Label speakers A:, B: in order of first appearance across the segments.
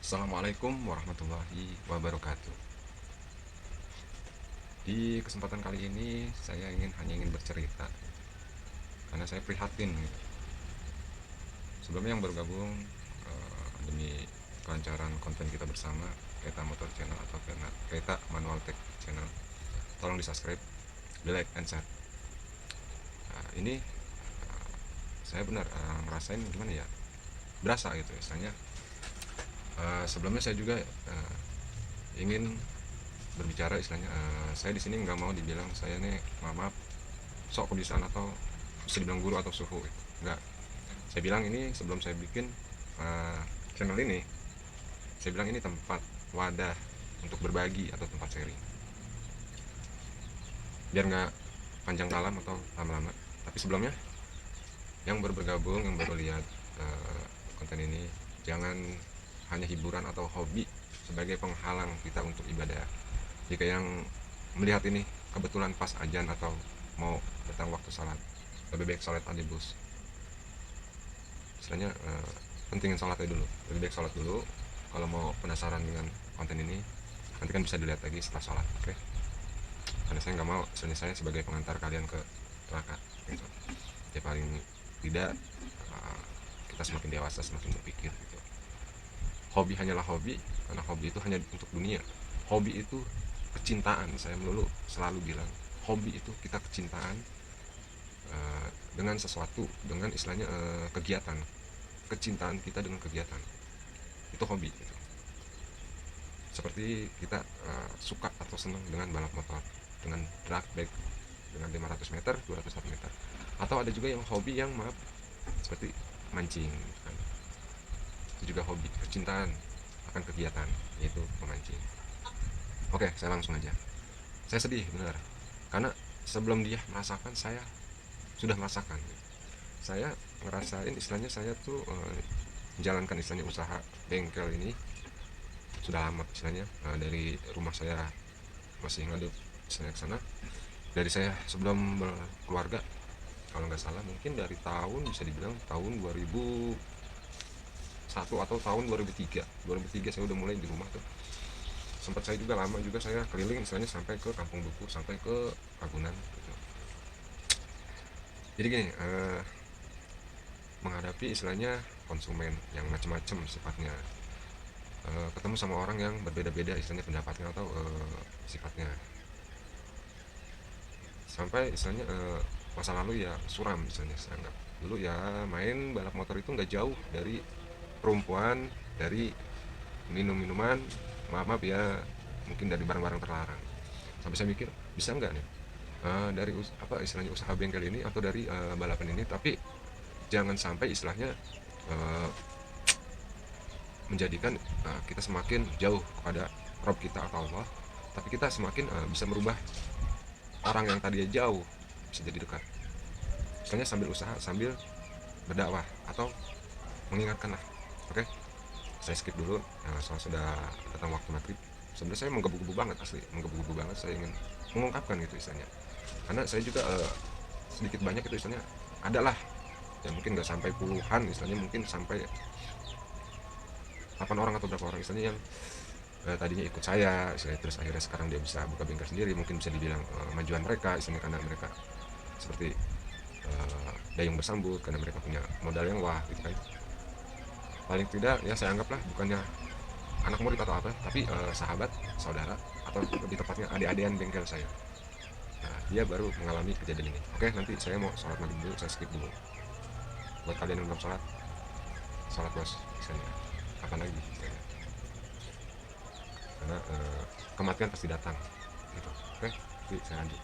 A: Assalamualaikum warahmatullahi wabarakatuh. Di kesempatan kali ini saya hanya ingin bercerita karena saya prihatin gitu. Sebelumnya yang bergabung demi kelancaran konten kita bersama Kereta Motor Channel atau Kereta Manual Tech Channel, tolong di subscribe, di like and share. Ini saya benar ngerasain gimana ya, berasa gitu istilahnya. Sebelumnya saya juga ingin berbicara istilahnya, saya di sini nggak mau dibilang saya nih maaf sok kebiasaan atau bisa dibilang guru atau suhu gitu. Enggak, saya bilang ini sebelum saya bikin uh, channel ini, saya bilang ini tempat wadah untuk berbagi atau tempat sharing, biar nggak panjang dalam atau lama-lama. Tapi sebelumnya yang baru bergabung, yang baru lihat konten ini, jangan hanya hiburan atau hobi sebagai penghalang kita untuk ibadah. Jika yang melihat ini kebetulan pas ajan atau mau datang waktu salat, lebih baik salat aja bos. Istilahnya pentingin salatnya dulu, lebih baik salat dulu. Kalau mau penasaran dengan konten ini, nanti kan bisa dilihat lagi setelah salat, oke? Karena saya nggak mau istilahnya saya sebagai pengantar kalian ke neraka gitu. Ya paling tidak kita semakin dewasa semakin berpikir gitu. Hobi hanyalah hobi, karena hobi itu hanya untuk dunia. Hobi itu kecintaan. Saya selalu bilang hobi itu kita kecintaan dengan sesuatu, dengan istilahnya kegiatan, kecintaan kita dengan kegiatan, itu hobi gitu. Seperti kita suka atau senang dengan balap motor, dengan drag bike, dengan 500 meter, 200 meter. Atau ada juga yang hobi yang maaf seperti mancing kan. Itu juga hobi, kecintaan akan kegiatan, yaitu memancing. Oke, saya langsung aja. Saya sedih benar, karena sebelum dia merasakan, saya sudah merasakan. Saya ngerasain istilahnya, saya tuh menjalankan istilahnya usaha bengkel ini sudah lama istilahnya. Dari rumah saya masih ngadep istilahnya ke sana, dari saya sebelum berkeluarga, kalau nggak salah mungkin dari tahun, bisa dibilang tahun 2001 atau tahun 2003 saya udah mulai di rumah tuh. Sempat saya juga lama juga saya keliling istilahnya sampai ke kampung buku, sampai ke Ragunan gitu. Jadi gini, menghadapi istilahnya konsumen yang macam-macam sifatnya, ketemu sama orang yang berbeda-beda istilahnya pendapatnya atau sifatnya, sampai istilahnya masa lalu ya suram misalnya. Saya anggap dulu ya main balap motor itu nggak jauh dari perempuan, dari minum-minuman, maaf ya, mungkin dari barang-barang terlarang. Sampai saya mikir bisa nggak nih dari apa istilahnya usaha bengkel ini atau dari balapan ini, tapi jangan sampai istilahnya uh, menjadikan kita semakin jauh kepada Rob kita atau Allah, tapi kita semakin bisa merubah orang yang tadinya jauh bisa jadi dekat. Misalnya sambil usaha, sambil berdakwah atau mengingatkan lah. Oke, saya skip dulu. Soal sudah datang waktu maghrib. Sebenarnya saya menggebu-gebu banget, asli menggebu-gebu banget. Saya ingin mengungkapkan gitu istilahnya, karena saya juga sedikit banyak itu istilahnya adalah ya, mungkin nggak sampai puluhan istilahnya, mungkin sampai 8 orang atau berapa orang istilahnya yang tadinya ikut saya istilahnya, terus akhirnya sekarang dia bisa buka bengkel sendiri. Mungkin bisa dibilang majuan mereka istilahnya, karena mereka seperti dayung bersambut, karena mereka punya modal yang wah gitu kan. Paling tidak ya saya anggaplah bukannya anak murid atau apa, tapi sahabat, saudara, atau lebih tepatnya adik-adian bengkel saya. Nah, dia baru mengalami kejadian ini. Oke, nanti saya mau sholat maghrib dulu, saya skip dulu. Buat kalian yang belum sholat, sholat bos misalnya, kapan lagi misalnya. Karena kematian pasti datang gitu. Oke, jadi saya lanjut.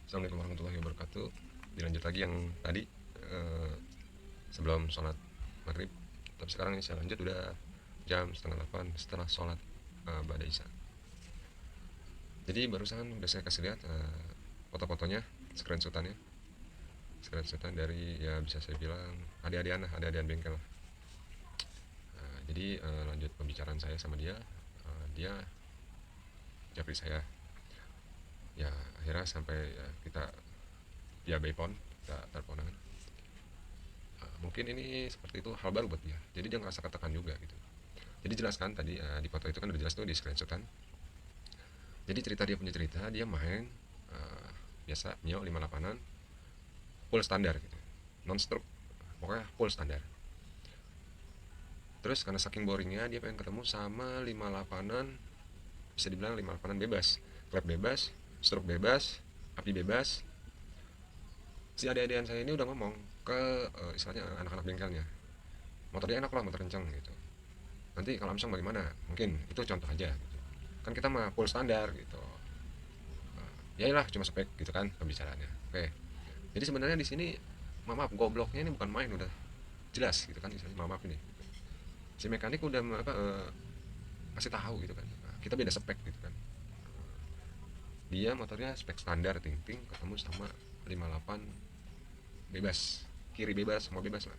A: Assalamualaikum warahmatullahi wabarakatuh. Dilanjut lagi yang tadi eh, sebelum sholat maghrib. Tapi sekarang ini saya lanjut udah jam setengah 8 setelah sholat Ba'da Isya. Jadi barusan udah saya kasih lihat foto-fotonya, screenshotan dari ya bisa saya bilang adik-adian bengkel. Jadi lanjut pembicaraan saya sama dia. Dia japri saya, Ya akhirnya sampai ya, kita via Baypon, kita teleponan. Mungkin ini seperti itu hal baru buat dia, jadi dia ngerasa ketekan juga gitu. Jadi jelas kan tadi di foto itu kan udah jelas tuh di screenshot kan. Jadi dia punya cerita, dia main biasa Mio 58an full standar gitu, non stroke, pokoknya full standar. Terus karena saking boringnya dia pengen ketemu sama 58an, bisa dibilang 58an bebas, klep bebas, stroke bebas, api bebas. Si adik-adikan saya ini udah ngomong ke istilahnya anak-anak bengkelnya, motor dia enak lah, motor kenceng gitu. Nanti kalau Samsung bagaimana? Mungkin itu contoh aja gitu. Kan kita mah full standar gitu. Ya lah cuma spek gitu kan pembicaraannya. Oke. Jadi sebenarnya di sini maaf gobloknya ini bukan main, udah jelas gitu kan, misalnya maaf ini. Si mekanik udah kasih tahu gitu kan. Nah, kita beda spek gitu kan. Dia motornya spek standar ting-ting ketemu sama 58 bebas, kiri bebas, semua bebas lah.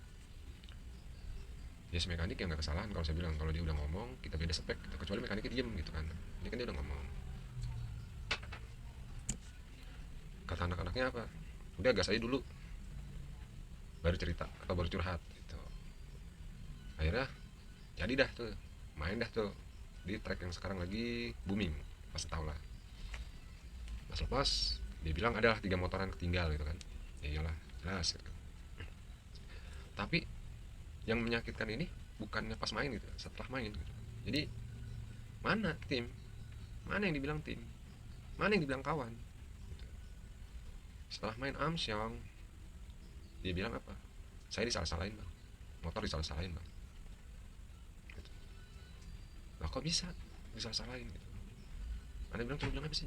A: Ya si mekanik yang nggak kesalahan kalau saya bilang, kalau dia udah ngomong kita beda spek gitu. Kecuali mekaniknya diem gitu kan. Ini kan dia udah ngomong. Kata anak-anaknya apa? Udah gas aja dulu, baru cerita atau baru curhat gitu. Akhirnya jadi dah tuh, main dah tuh di track yang sekarang lagi booming, pasti tau lah. Pas lepas dia bilang adalah 3 motoran ketinggal gitu kan. Ya iyalah jelas gitu. Tapi yang menyakitkan ini bukannya pas main gitu, setelah main gitu. Jadi mana tim, mana yang dibilang tim, mana yang dibilang kawan gitu. Setelah main Amsyong dia bilang apa, saya disalah-salahin bang, motor disalah-salahin bang gitu. Lah kok bisa disalah-salahin gitu. Anda bilang cuma bilang apa sih,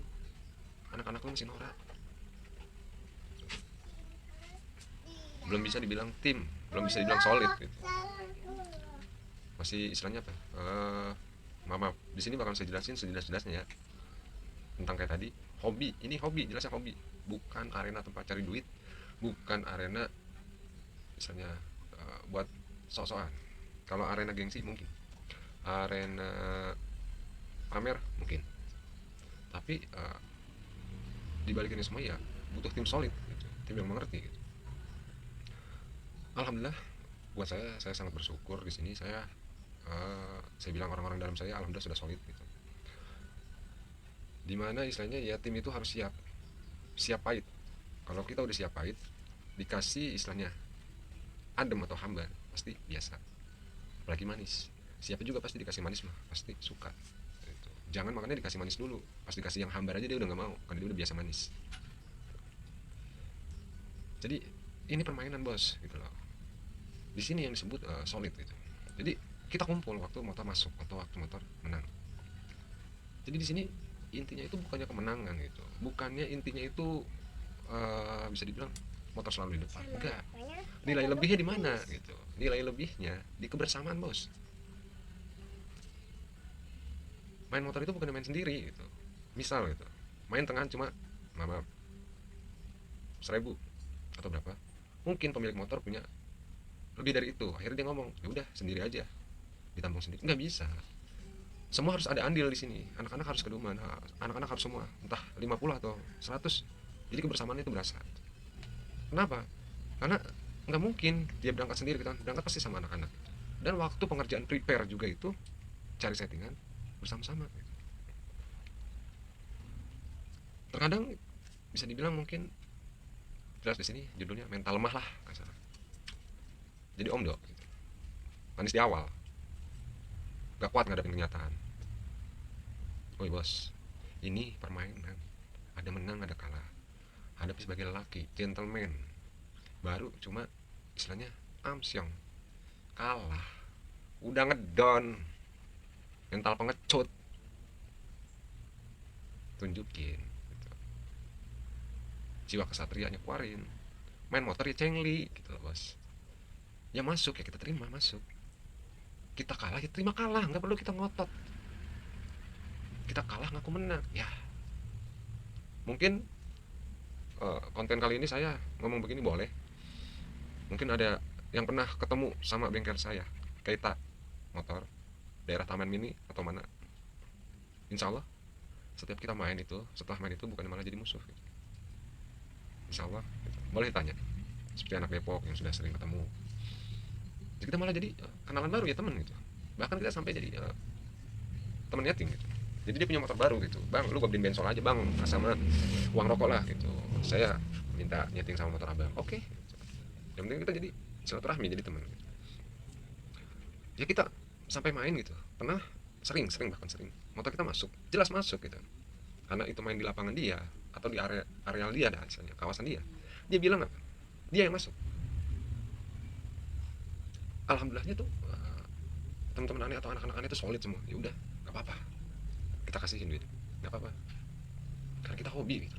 A: anak-anak lu masih norak, belum bisa dibilang tim, belum bisa dibilang solid gitu. Masih istilahnya apa, maaf di sini bakal saya jelasin sejelas-jelasnya ya tentang kayak tadi. Hobi, ini hobi, jelasnya hobi, bukan arena tempat cari duit, bukan arena misalnya buat sok-sokan. Kalau arena gengsi mungkin, arena pamer mungkin, tapi dibalik ini semua ya butuh tim solid gitu, tim yang mengerti gitu. Alhamdulillah buat saya sangat bersyukur di sini. Saya bilang orang-orang dalam saya alhamdulillah sudah solid gitu. Dimana istilahnya ya tim itu harus siap pahit. Kalau kita udah siap pahit, dikasih istilahnya adem atau hambar pasti biasa, apalagi manis. Siapa juga pasti dikasih manis mah pasti suka gitu. Jangan makannya dikasih manis dulu, pas dikasih yang hambar aja dia udah nggak mau karena dia udah biasa manis. Jadi ini permainan bos gitu loh. Di sini yang disebut solid gitu. Jadi kita kumpul waktu motor masuk atau waktu motor menang. Jadi di sini intinya itu bukannya kemenangan gitu, bukannya intinya itu bisa dibilang motor selalu di depan, enggak. Nilai lebihnya di mana gitu, nilai lebihnya di kebersamaan bos. Main motor itu bukan main sendiri gitu. Misal gitu, main tengah cuma maaf 1000 atau berapa, mungkin pemilik motor punya lebih dari itu, akhirnya dia ngomong ya udah sendiri aja, ditampung sendiri. Nggak bisa, semua harus ada andil di sini. Anak-anak harus keduman, anak-anak harus semua, entah 50 atau 100. Jadi kebersamaannya itu berasa. Kenapa? Karena nggak mungkin dia berangkat sendiri, kita berangkat pasti sama anak-anak. Dan waktu pengerjaan prepare juga itu cari settingan bersama-sama. Terkadang bisa dibilang mungkin jelas di sini judulnya mental lemah lah kasar. Jadi omdo gitu. Manis di awal, gak kuat ngadepin kenyataan. Woi bos, ini permainan, ada menang ada kalah. Hadapi sebagai lelaki, gentleman. Baru cuma istilahnya Amsyong kalah, udah ngedon, mental pengecut, tunjukin gitu. Jiwa kesatrianya keluarin. Main motor ya cengli gitu loh bos. Ya masuk ya kita terima masuk. Kita kalah ya terima kalah, nggak perlu kita ngotot. Kita kalah ngaku menang ya. Mungkin konten kali ini saya ngomong begini boleh. Mungkin ada yang pernah ketemu sama bengkel saya, Keita motor, daerah Taman Mini atau mana. Insya Allah setiap kita main itu, setelah main itu bukannya malah jadi musuh gitu. Insya Allah gitu. Boleh tanya seperti anak Depok yang sudah sering ketemu, jadi kita malah jadi kenalan baru ya, teman gitu. Bahkan kita sampai jadi teman nyeting gitu. Jadi dia punya motor baru gitu, bang lu gue beliin bensol aja bang, sama uang rokok lah gitu, saya minta nyeting sama motor abang. Oke gitu. Yang penting kita jadi silaturahmi, jadi teman gitu. Ya kita sampai main gitu, pernah sering bahkan sering motor kita masuk, jelas masuk gitu, karena itu main di lapangan dia atau di areal dia dah, misalnya kawasan dia bilang apa, dia yang masuk. Alhamdulillahnya tuh teman-teman aneh atau anak-anak aneh itu solid semua. Ya udah, nggak apa-apa, kita kasihin duit, nggak apa-apa, karena kita hobi gitu.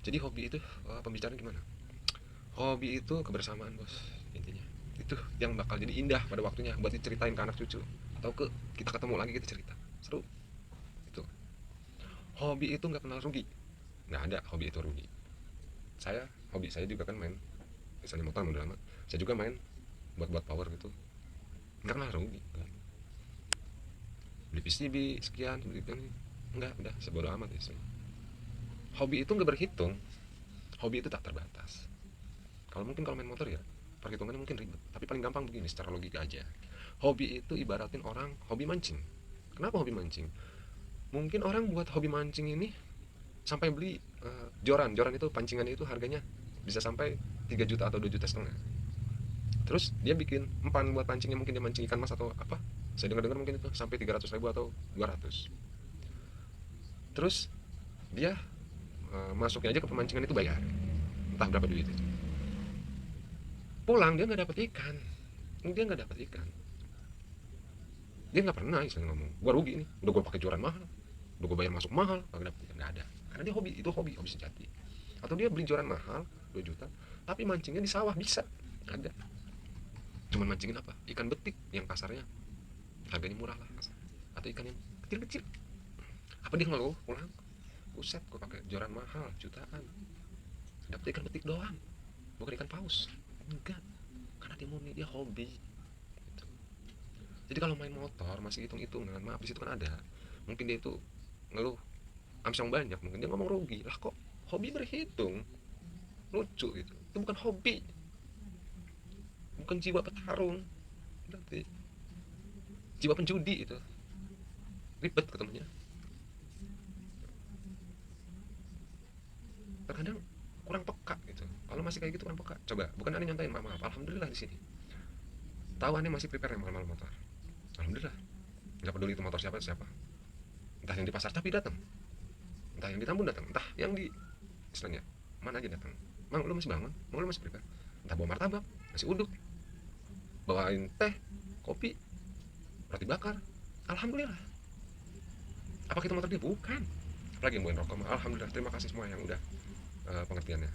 A: Jadi hobi itu pembicaraan gimana, hobi itu kebersamaan bos, intinya itu yang bakal jadi indah pada waktunya buat diceritain ke anak cucu, atau ke kita ketemu lagi kita cerita seru itu. Hobi itu nggak kenal rugi, nggak ada hobi itu rugi. Hobi saya juga kan main, misalnya motor udah lama, saya juga main buat power gitu, nggak kenal rugi. Beli PCB sekian, beli ini enggak, udah sebodoh amat ya. Hobi itu nggak berhitung, hobi itu tak terbatas. Kalau main motor ya perhitungannya mungkin ribet, tapi paling gampang begini secara logika aja. Hobi itu ibaratin orang hobi mancing. Kenapa hobi mancing? Mungkin orang buat hobi mancing ini sampai beli joran itu, pancingannya itu harganya bisa sampai 3 juta atau 2,5 juta. Terus dia bikin empan buat pancingnya, mungkin dia mancing ikan mas atau apa, saya dengar mungkin itu sampai 300.000 atau 200. Terus dia masuknya aja ke pemancingan itu bayar entah berapa duit itu. Pulang dia nggak dapet ikan, dia nggak pernah istilahnya ngomong gua rugi nih, udah gua pakai joran mahal, udah gua bayar masuk mahal, kagak dapet ikan, nggak ada. Karena dia hobi, itu hobi sejati. Atau dia beli joran mahal 2 juta tapi mancingnya di sawah bisa ada, cuman mancingin apa, ikan betik yang kasarnya harganya murah lah kasar. Atau ikan yang kecil-kecil, apa dia ngeluh pulang, buset gue pakai joran mahal jutaan dapet ikan betik doang, bukan ikan paus. Enggak, karena dia murni, dia hobi gitu. Jadi kalau main motor masih hitung-hitungan, maaf di situ kan ada, mungkin dia itu ngeluh amsyong banyak, mungkin dia ngomong rugi lah, kok hobi berhitung, lucu gitu. Itu bukan hobi, bukan jiwa petarung, berarti jiwa penjudi itu, ribet ketemunya. Terkadang kurang peka gitu, kalau masih kayak gitu kurang peka. Coba, bukan aneh nyontain, maaf, alhamdulillah di sini tahu aneh masih prepare yang mahal-mahal motor, alhamdulillah. Nggak peduli itu motor siapa, entah yang di pasar tapi datang, entah yang di Tambun datang, entah yang di istilahnya mana aja datang. Mang lu masih bangun, mang lu masih prepare, entah bawa martabak, nasi uduk, bawain teh, kopi, roti bakar, alhamdulillah. Apa kita motor dia? Bukan. Apalagi yang bawain rokok, alhamdulillah. Terima kasih semua yang udah pengertiannya.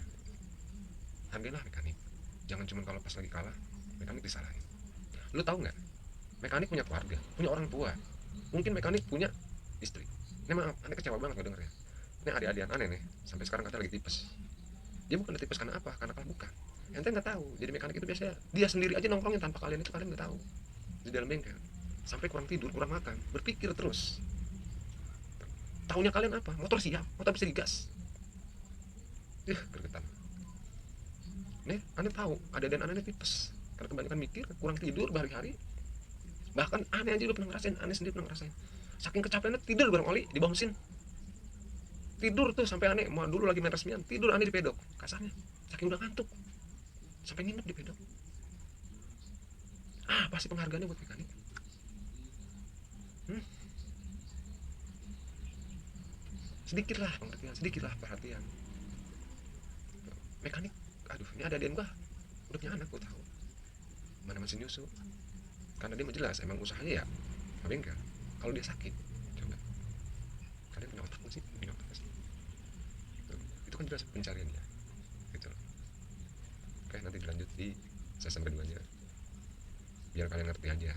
A: Hargailah mekanik, jangan cuma kalau pas lagi kalah mekanik disalahin. Lu tahu nggak, mekanik punya keluarga, punya orang tua, mungkin mekanik punya istri. Ini maaf, aneh kecewa banget nggak dengernya. Ini adik-adian aneh nih, sampai sekarang katanya lagi tipes. Dia bukan tipes karena apa, karena kalah bukan. Ente nggak tahu, jadi mekanik itu biasanya dia sendiri aja nongkrongin tanpa kalian, itu kalian nggak tahu. Di dalam bengkel, sampai kurang tidur, kurang makan, berpikir terus. Tahunya kalian apa? Motor siap, motor bisa digas. Gergetan. Nih, aneh tahu, ada dan aneh tipes karena kebanyakan mikir, kurang tidur berhari-hari. Bahkan aneh aja udah pernah ngerasain, aneh sendiri pernah ngerasain. Saking kecapeannya tidur bareng oli di bawah mesin. Tidur tuh sampai aneh, mau dulu lagi main resmian, tidur aneh di pedok, kasarnya. Saking udah ngantuk, sampai nginep di pedok. Pasti penghargaannya buat mekanik. Sedikitlah pengertian, sedikitlah perhatian. Mekanik, aduh, ini ada adik gua udah punya anak, gua tahu mana masih nyusu, karena dia jelas emang usahanya ya bengkel. Kalau dia sakit, coba kalian punya otak nggak sih? Punya otak nggak sih? Itu kan jelas pencarian ya gitu. Oke, nanti dilanjut di season keduanya biar kalian ngerti aja.